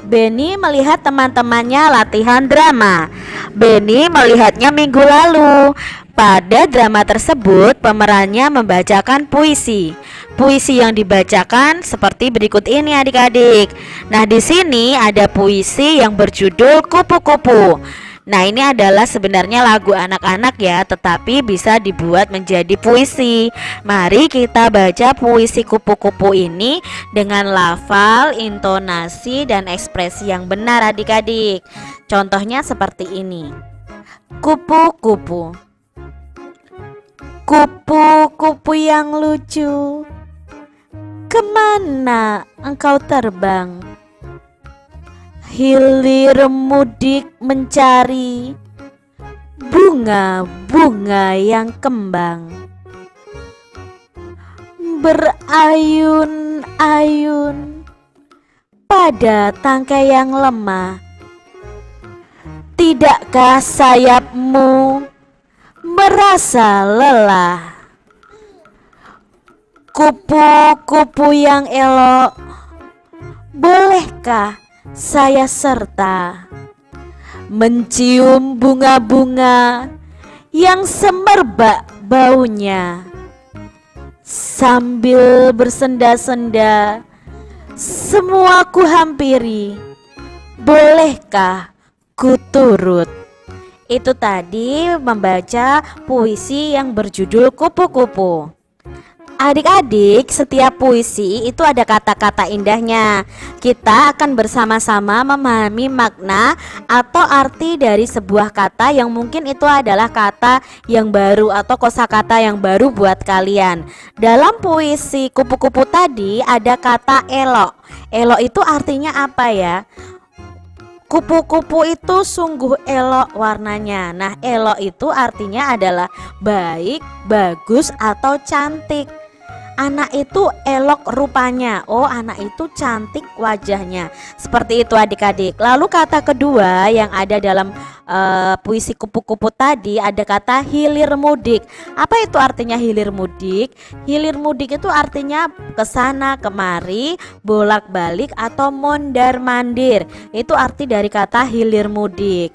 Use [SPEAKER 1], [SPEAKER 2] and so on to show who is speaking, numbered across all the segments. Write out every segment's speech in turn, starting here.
[SPEAKER 1] Benny melihat teman-temannya latihan drama. Benny melihatnya minggu lalu. Pada drama tersebut, pemerannya membacakan puisi. Puisi yang dibacakan seperti berikut ini adik-adik. Nah, di sini ada puisi yang berjudul Kupu-Kupu. Nah, ini adalah sebenarnya lagu anak-anak ya, tetapi bisa dibuat menjadi puisi. Mari kita baca puisi Kupu-Kupu ini dengan lafal, intonasi, dan ekspresi yang benar adik-adik. Contohnya seperti ini. Kupu-kupu. Kupu-kupu yang lucu, kemana engkau terbang? Hilir mudik mencari bunga-bunga yang kembang. Berayun-ayun pada tangkai yang lemah. Tidakkah sayapmu merasa lelah? Kupu-kupu yang elok, bolehkah saya serta mencium bunga-bunga yang semerbak baunya? Sambil bersenda-senda semua ku hampiri, bolehkah ku turut? Itu tadi membaca puisi yang berjudul Kupu-Kupu. Adik-adik, setiap puisi itu ada kata-kata indahnya. Kita akan bersama-sama memahami makna atau arti dari sebuah kata yang mungkin itu adalah kata yang baru atau kosakata yang baru buat kalian. Dalam puisi Kupu-Kupu tadi ada kata elok. Elok itu artinya apa ya? Kupu-kupu itu sungguh elok warnanya. Nah, elok itu artinya adalah baik, bagus, atau cantik. Anak itu elok rupanya. Oh, anak itu cantik wajahnya. Seperti itu adik-adik. Lalu kata kedua yang ada dalam puisi Kupu-Kupu tadi ada kata hilir mudik. Apa itu artinya hilir mudik? Hilir mudik itu artinya kesana kemari, bolak-balik, atau mondar-mandir. Itu arti dari kata hilir mudik.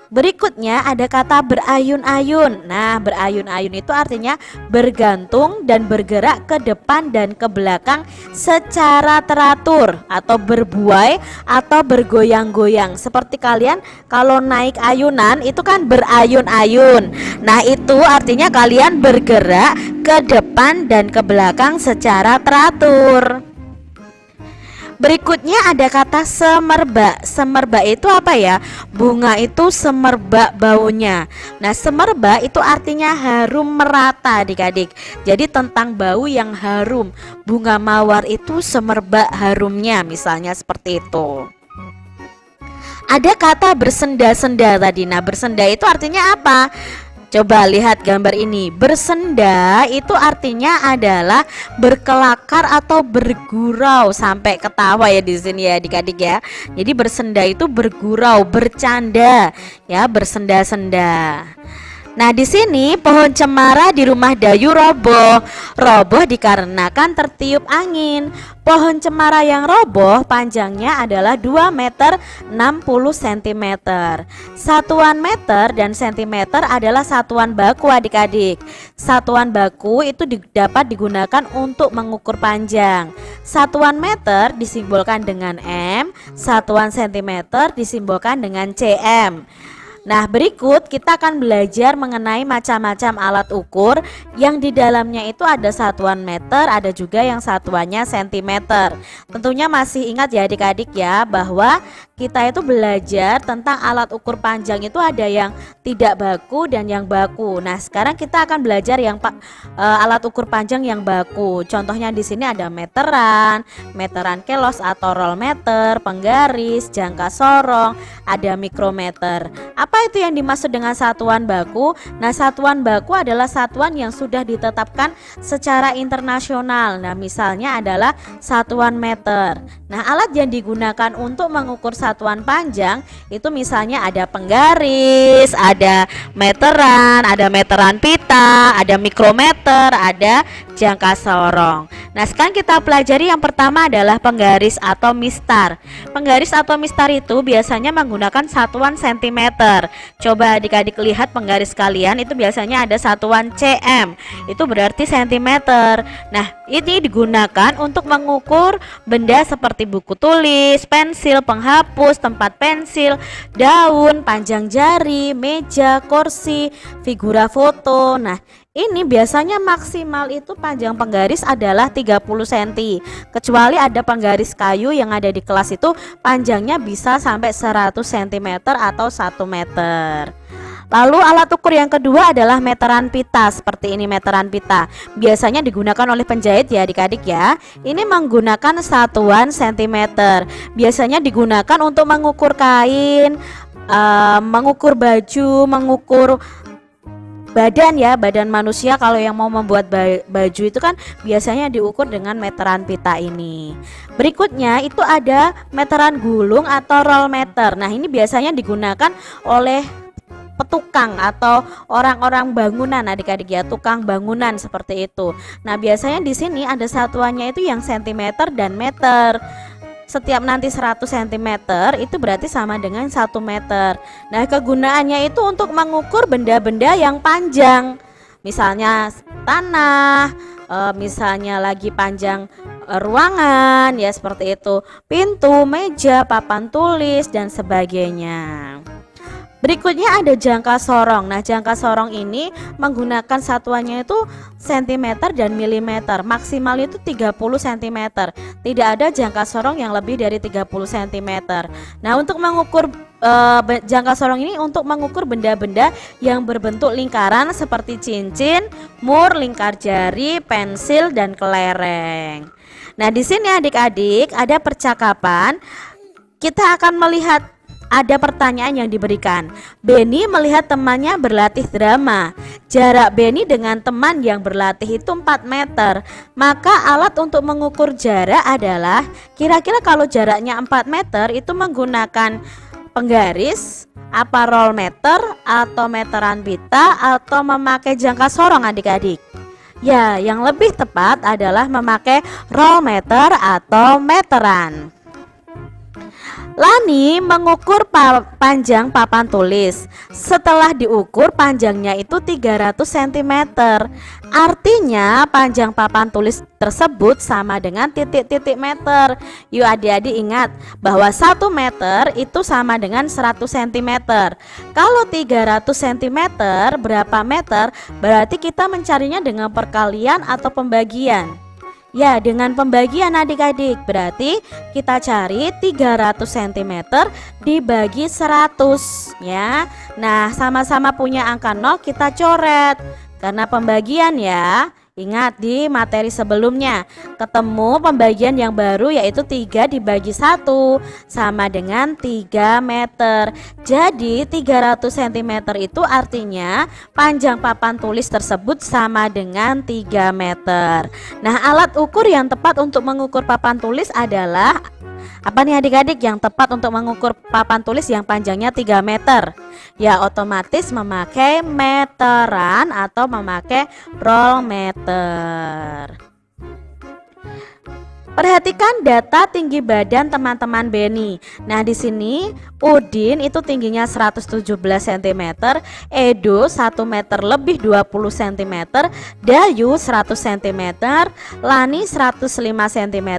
[SPEAKER 1] Berikutnya ada kata berayun-ayun. Nah, berayun-ayun itu artinya bergantung dan bergerak ke depan dan ke belakang secara teratur, atau berbuai atau bergoyang-goyang. Seperti kalian kalau naik ayunan itu kan berayun-ayun. Nah, itu artinya kalian bergerak ke depan dan ke belakang secara teratur. Berikutnya ada kata semerbak. Semerbak itu apa ya? Bunga itu semerbak baunya. Nah, semerbak itu artinya harum merata adik-adik. Jadi tentang bau yang harum. Bunga mawar itu semerbak harumnya, misalnya seperti itu. Ada kata bersenda-senda tadi. Nah, bersenda itu artinya apa? Coba lihat gambar ini. Bersenda itu artinya adalah berkelakar atau bergurau, sampai ketawa ya di sini ya adik-adik ya. Jadi bersenda itu bergurau, bercanda ya, bersenda-senda. Nah, di sini pohon cemara di rumah Dayu roboh. Roboh dikarenakan tertiup angin. Pohon cemara yang roboh panjangnya adalah 2 meter 60 cm. Satuan meter dan sentimeter adalah satuan baku adik-adik. Satuan baku itu dapat digunakan untuk mengukur panjang. Satuan meter disimbolkan dengan M, satuan sentimeter disimbolkan dengan cm. Nah, berikut kita akan belajar mengenai macam-macam alat ukur yang di dalamnya itu ada satuan meter, ada juga yang satuannya sentimeter. Tentunya masih ingat ya adik-adik ya, bahwa kita itu belajar tentang alat ukur panjang itu ada yang tidak baku dan yang baku. Nah, sekarang kita akan belajar yang alat ukur panjang yang baku. Contohnya di sini ada meteran, meteran kelos atau roll meter, penggaris, jangka sorong, ada mikrometer. Apa itu yang dimaksud dengan satuan baku? Nah, satuan baku adalah satuan yang sudah ditetapkan secara internasional. Nah, misalnya adalah satuan meter. Nah, alat yang digunakan untuk mengukur satuan panjang itu misalnya ada penggaris, ada meteran pita, ada mikrometer, ada jangka sorong. Nah, sekarang kita pelajari yang pertama adalah penggaris atau mistar. Penggaris atau mistar itu biasanya menggunakan satuan sentimeter. Coba adik-adik lihat penggaris kalian itu biasanya ada satuan cm. Itu berarti sentimeter. Nah, ini digunakan untuk mengukur benda seperti buku tulis, pensil, penghapus, tempat pensil, daun, panjang jari, meja, kursi, figura foto. Nah, ini biasanya maksimal itu panjang penggaris adalah 30 cm. Kecuali ada penggaris kayu yang ada di kelas itu panjangnya bisa sampai 100 cm atau 1 meter. Lalu alat ukur yang kedua adalah meteran pita. Seperti ini meteran pita. Biasanya digunakan oleh penjahit ya adik-adik ya. Ini menggunakan satuan sentimeter. Biasanya digunakan untuk mengukur kain, mengukur baju, mengukur badan ya, badan manusia. Kalau yang mau membuat baju itu kan biasanya diukur dengan meteran pita ini. Berikutnya itu ada meteran gulung atau roll meter. Nah, ini biasanya digunakan oleh petukang atau orang-orang bangunan adik-adik ya, tukang bangunan seperti itu. Nah, biasanya di sini ada satuannya itu yang sentimeter dan meter. Setiap nanti 100 cm itu berarti sama dengan 1 meter. Nah, kegunaannya itu untuk mengukur benda-benda yang panjang. Misalnya tanah, misalnya lagi panjang ruangan ya seperti itu. Pintu, meja, papan tulis dan sebagainya. Berikutnya ada jangka sorong. Nah, jangka sorong ini menggunakan satuannya itu sentimeter dan milimeter. Maksimal itu 30 cm. Tidak ada jangka sorong yang lebih dari 30 cm. Nah, untuk mengukur jangka sorong ini untuk mengukur benda-benda yang berbentuk lingkaran seperti cincin, mur, lingkar jari, pensil dan kelereng. Nah, di sini adik-adik ada percakapan. Kita akan melihat ada pertanyaan yang diberikan. Benny melihat temannya berlatih drama. Jarak Benny dengan teman yang berlatih itu 4 meter. Maka alat untuk mengukur jarak adalah, kira-kira kalau jaraknya 4 meter itu menggunakan penggaris, apa roll meter atau meteran pita atau memakai jangka sorong adik-adik? Ya, yang lebih tepat adalah memakai roll meter atau meteran. Lani mengukur panjang papan tulis. Setelah diukur panjangnya itu 300 cm. Artinya panjang papan tulis tersebut sama dengan titik-titik meter. Yuk adik-adik ingat bahwa 1 meter itu sama dengan 100 cm. Kalau 300 cm berapa meter? Berarti kita mencarinya dengan perkalian atau pembagian. Ya, dengan pembagian adik-adik. Berarti kita cari 300 cm dibagi 100 ya. Nah, sama-sama punya angka 0 kita coret. Karena pembagian ya. Ingat di materi sebelumnya ketemu pembagian yang baru yaitu 3 dibagi 1 sama dengan 3 meter. Jadi 300 cm itu artinya panjang papan tulis tersebut sama dengan 3 meter. Nah, alat ukur yang tepat untuk mengukur papan tulis adalah apa nih adik-adik yang tepat untuk mengukur papan tulis yang panjangnya 3 meter? Ya, otomatis memakai meteran atau memakai roll meter. Perhatikan data tinggi badan teman-teman Benny. Nah, di sini Udin itu tingginya 117 cm, Edo 1 meter lebih 20 cm, Dayu 100 cm, Lani 105 cm,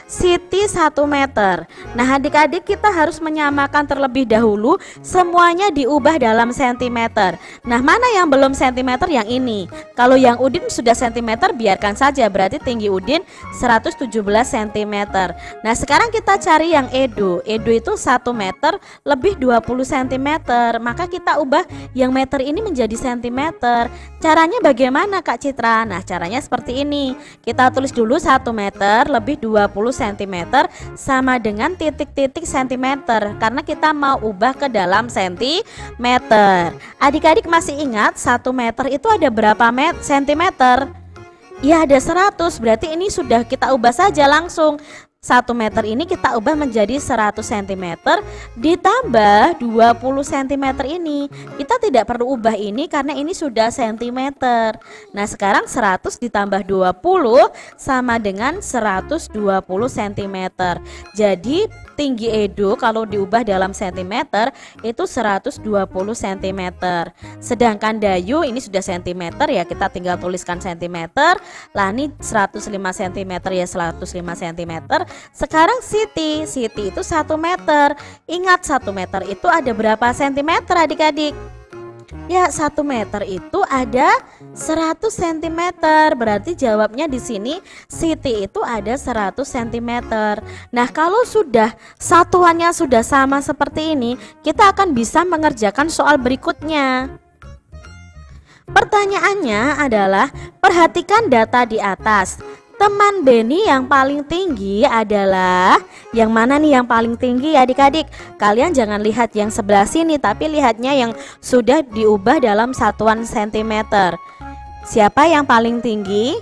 [SPEAKER 1] Siti 1 meter. Nah, adik-adik kita harus menyamakan terlebih dahulu, semuanya diubah dalam sentimeter. Nah, mana yang belum sentimeter? Yang ini. Kalau yang Udin sudah sentimeter biarkan saja, berarti tinggi Udin 117 cm. Nah, sekarang kita cari yang Edo. Edo itu 1 meter lebih 20 cm. Maka kita ubah yang meter ini menjadi sentimeter. Caranya bagaimana Kak Citra? Nah, caranya seperti ini. Kita tulis dulu 1 meter lebih 20 cm sama dengan titik-titik sentimeter, karena kita mau ubah ke dalam sentimeter. Adik-adik masih ingat 1 meter itu ada berapa sentimeter? Ya, ada 100, berarti ini sudah kita ubah saja langsung. 1 meter ini kita ubah menjadi 100 cm ditambah 20 cm ini. Kita tidak perlu ubah ini karena ini sudah cm. Nah sekarang 100 ditambah 20 sama dengan 120 cm. Jadi tinggi Edo kalau diubah dalam cm itu 120 cm. Sedangkan Dayu ini sudah cm ya, kita tinggal tuliskan cm. Lah ini 105 cm ya, 105 cm. Sekarang Siti itu 1 meter. Ingat 1 meter itu ada berapa cm adik-adik? Ya 1 meter itu ada 100 cm. Berarti jawabnya di sini Siti itu ada 100 cm. Nah kalau sudah satuannya sudah sama seperti ini, kita akan bisa mengerjakan soal berikutnya. Pertanyaannya adalah perhatikan data di atas. Teman Beni yang paling tinggi adalah yang mana nih yang paling tinggi adik-adik? Kalian jangan lihat yang sebelah sini, tapi lihatnya yang sudah diubah dalam satuan cm. Siapa yang paling tinggi?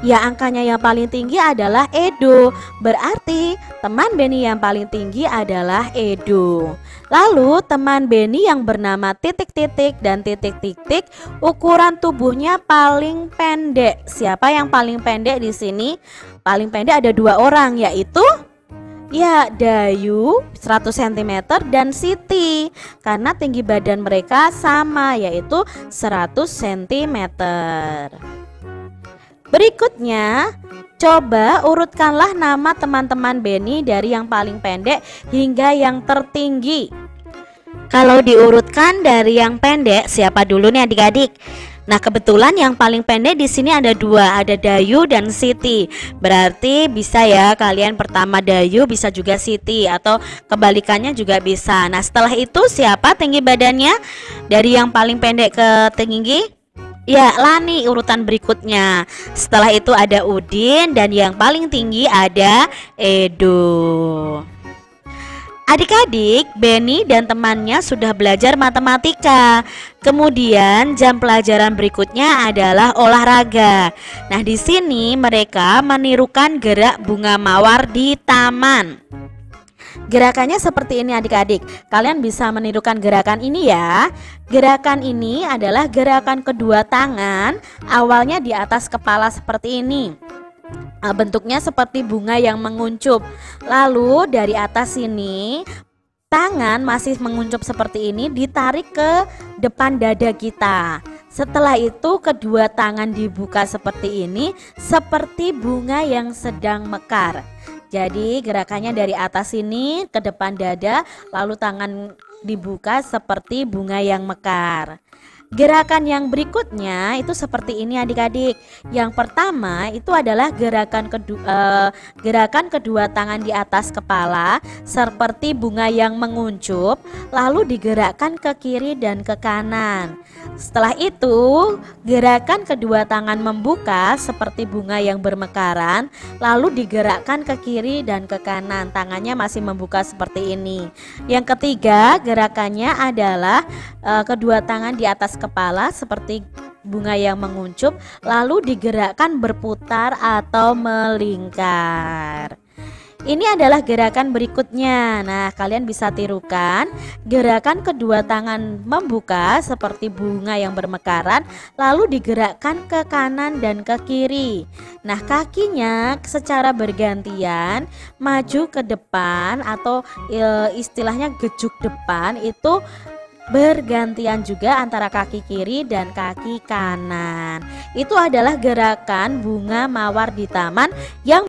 [SPEAKER 1] Ya angkanya yang paling tinggi adalah Edo. Berarti teman Beni yang paling tinggi adalah Edo. Lalu teman Beni yang bernama titik-titik dan titik-titik ukuran tubuhnya paling pendek. Siapa yang paling pendek di sini? Paling pendek ada 2 orang, yaitu ya Dayu 100 cm dan Siti. Karena tinggi badan mereka sama, yaitu 100 cm. Berikutnya, coba urutkanlah nama teman-teman Beni dari yang paling pendek hingga yang tertinggi. Kalau diurutkan dari yang pendek, siapa dulu nih adik-adik? Nah kebetulan yang paling pendek di sini ada 2, ada Dayu dan Siti. Berarti bisa ya kalian pertama Dayu, bisa juga Siti, atau kebalikannya juga bisa. Nah setelah itu siapa tinggi badannya dari yang paling pendek ke tinggi? Ya Lani urutan berikutnya. Setelah itu ada Udin dan yang paling tinggi ada Edo. Adik-adik, Beni dan temannya sudah belajar matematika. Kemudian jam pelajaran berikutnya adalah olahraga. Nah, di sini mereka menirukan gerak bunga mawar di taman. Gerakannya seperti ini adik-adik. Kalian bisa menirukan gerakan ini ya. Gerakan ini adalah gerakan kedua tangan. Awalnya di atas kepala seperti ini. Bentuknya seperti bunga yang menguncup. Lalu dari atas sini tangan masih menguncup seperti ini, ditarik ke depan dada kita. Setelah itu kedua tangan dibuka seperti ini, seperti bunga yang sedang mekar. Jadi gerakannya dari atas sini ke depan dada, lalu tangan dibuka seperti bunga yang mekar. Gerakan yang berikutnya itu seperti ini adik-adik. Yang pertama itu adalah gerakan kedua tangan di atas kepala seperti bunga yang menguncup, lalu digerakkan ke kiri dan ke kanan. Setelah itu gerakan kedua tangan membuka seperti bunga yang bermekaran, lalu digerakkan ke kiri dan ke kanan. Tangannya masih membuka seperti ini. Yang ketiga gerakannya adalah kedua tangan di atas kepala seperti bunga yang menguncup, lalu digerakkan berputar atau melingkar. Ini adalah gerakan berikutnya. Nah, kalian bisa tirukan gerakan kedua tangan membuka seperti bunga yang bermekaran, lalu digerakkan ke kanan dan ke kiri. Nah, kakinya secara bergantian maju ke depan atau istilahnya gejuk depan, itu bergantian juga antara kaki kiri dan kaki kanan. Itu adalah gerakan bunga mawar di taman yang